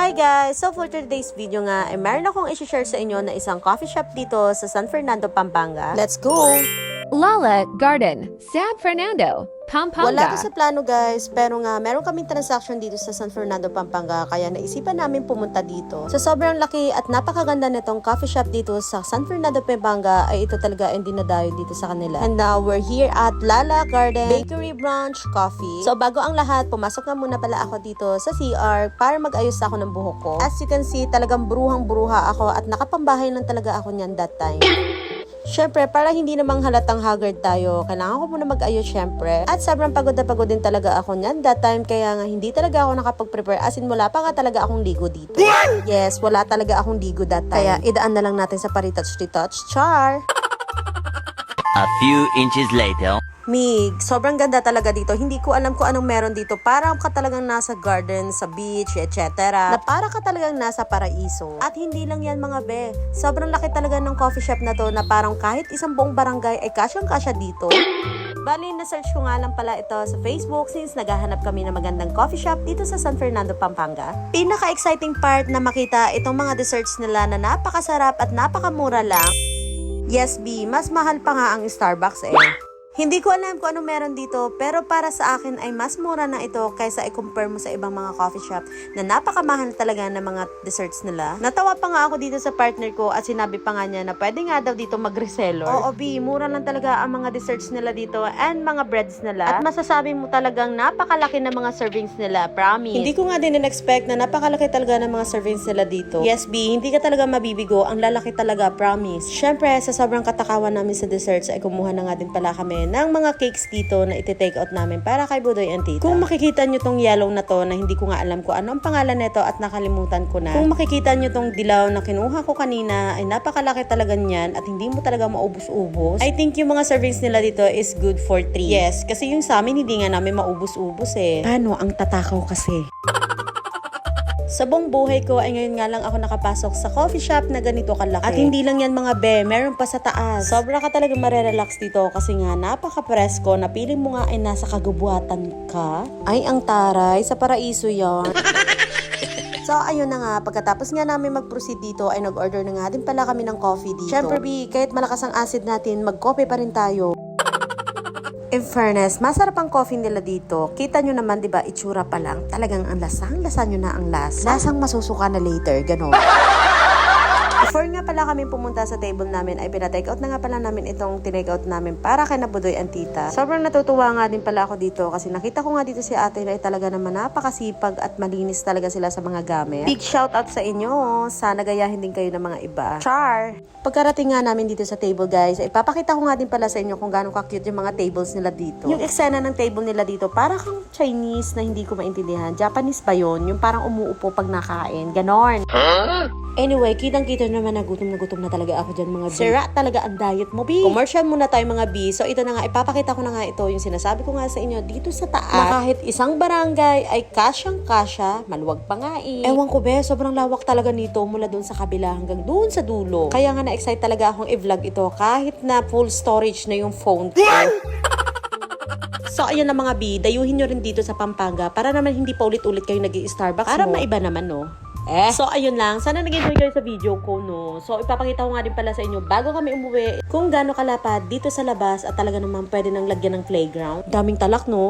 Hi guys! So for today's video nga, ay meron akong i-share sa inyo na isang coffee shop dito sa San Fernando, Pampanga. Let's go! Lala Garden, San Fernando, Pampanga. Wala to sa plano guys, pero nga meron kaming transaction dito sa San Fernando, Pampanga, kaya naisipan namin pumunta dito. Sa sobrang laki at napakaganda nitong coffee shop dito sa San Fernando, Pampanga, ay ito talaga ang dinadayo dito sa kanila. And now we're here at Lala Garden Bakery Brunch Coffee. So bago ang lahat, pumasok na muna pala ako dito sa CR para mag-ayos ako ng buhok ko. As you can see, talagang bruhang-bruha ako at nakapambahay lang talaga ako niyan that time. Syempre, para hindi namang halatang haggard tayo, kailangan ko muna mag-ayos syempre. At sobrang pagod na pagod din talaga ako niyan that time, kaya nga hindi talaga ako nakapag-prepare. As in, wala pa nga talaga akong ligo dito. Yes, wala talaga akong ligo that time. Kaya idaan na lang natin sa paritouch-retouch. Char! A few inches later. Mig, sobrang ganda talaga dito. Hindi ko alam kung anong meron dito. Parang ka talagang nasa garden, sa beach, etc. Na para ka talagang nasa paraiso. At hindi lang yan mga be. Sobrang laki talaga ng coffee shop na to na parang kahit isang buong barangay ay kasyang-kasya dito. Bali, na-search ko nga lang pala ito sa Facebook since naghahanap kami ng magandang coffee shop dito sa San Fernando, Pampanga. Pinaka-exciting part na makita itong mga desserts nila na napakasarap at napakamura lang. Yes, B, mas mahal pa nga ang Starbucks eh. Hindi ko alam kung ano meron dito, pero para sa akin ay mas mura na ito kaysa i-compare mo sa ibang mga coffee shop na napakamahal talaga ng mga desserts nila. Natawa pa nga ako dito sa partner ko at sinabi pa nga niya na pwede nga daw dito mag-reseller. Oo, B, mura lang talaga ang mga desserts nila dito and mga breads nila. At masasabi mo talagang napakalaki ng mga servings nila, promise. Hindi ko nga din in-expect na napakalaki talaga ng mga servings nila dito. Yes, B, hindi ka talaga mabibigo. Ang lalaki talaga, promise. Syempre, sa sobrang katakawan namin sa desserts ay kumuha na nga din pala kami ng mga cakes dito na iti-take out namin para kay Budoy and Tita. Kung makikita nyo tong yellow na to na hindi ko nga alam kung ano ang pangalan nito at nakalimutan ko na. Kung makikita nyo tong dilaw na kinuha ko kanina ay napakalaki talaga niyan at hindi mo talaga maubos-ubos. I think yung mga servings nila dito is good for 3. Yes, kasi yung sa amin hindi nga namin maubos-ubos eh. Paano ang tatakaw kasi? Sa buong buhay ko ay ngayon nga lang ako nakapasok sa coffee shop na ganito kalaki. At hindi lang yan mga be, meron pa sa taas. Sobra ka talaga marerelax dito kasi nga napaka-presko na piling mo nga ay nasa kagubuhatan ka. Ay, ang taray, sa paraiso yan. So, ayun na nga, pagkatapos nga namin mag-proceed dito ay nag-order na nga din pala kami ng coffee dito. Syempre B, kahit malakas ang acid natin, mag-coffee pa rin tayo. In fairness, masarap ang coffee nila dito. Kita nyo naman, di ba, itsura pa lang. Talagang ang lasa nyo na ang lasa. Lasang masusuka na later, gano'n. Before nga pala kami pumunta sa table namin, ay pina-take out na nga pala namin itong tinake out namin para kay Budoy and Tita. Sobrang natutuwa nga din pala ako dito kasi nakita ko nga dito si ate na talaga naman napakasipag at malinis talaga sila sa mga gamit. Big shout out sa inyo. Sana gayahin din kayo ng mga iba. Char! Pagkarating nga namin dito sa table guys, ipapakita ko nga din pala sa inyo kung gaano ka-cute yung mga tables nila dito. Yung eksena ng table nila dito, para kang Chinese na hindi ko maintindihan. Japanese ba yun? Yung parang umuupo pag nakain. Ganon. Anyway, kitang-kita naman na gutom na talaga ako dyan mga B. Sira talaga ang diet mo, B. Commercial muna tayo mga B. So ito na nga, ipapakita ko na nga ito. Yung sinasabi ko nga sa inyo, dito sa taas, na kahit isang barangay ay kasyang-kasya, maluwag pa nga eh. Ewan ko be, sobrang lawak talaga nito mula dun sa kabila hanggang dun sa dulo. Kaya nga na-excite talaga akong i-vlog ito kahit na full storage na yung phone ko. So, ayun na mga B, dayuhin nyo rin dito sa Pampanga para naman hindi pa ulit-ulit kayo nag-i-Starbucks para maiba naman, no? So, ayun lang. Sana nag-enjoy kayo sa video ko, no? So, ipapakita ko nga din pala sa inyo bago kami umuwi kung gaano kalapad dito sa labas at talaga naman pwede nang lagyan ng playground. Daming talak, no?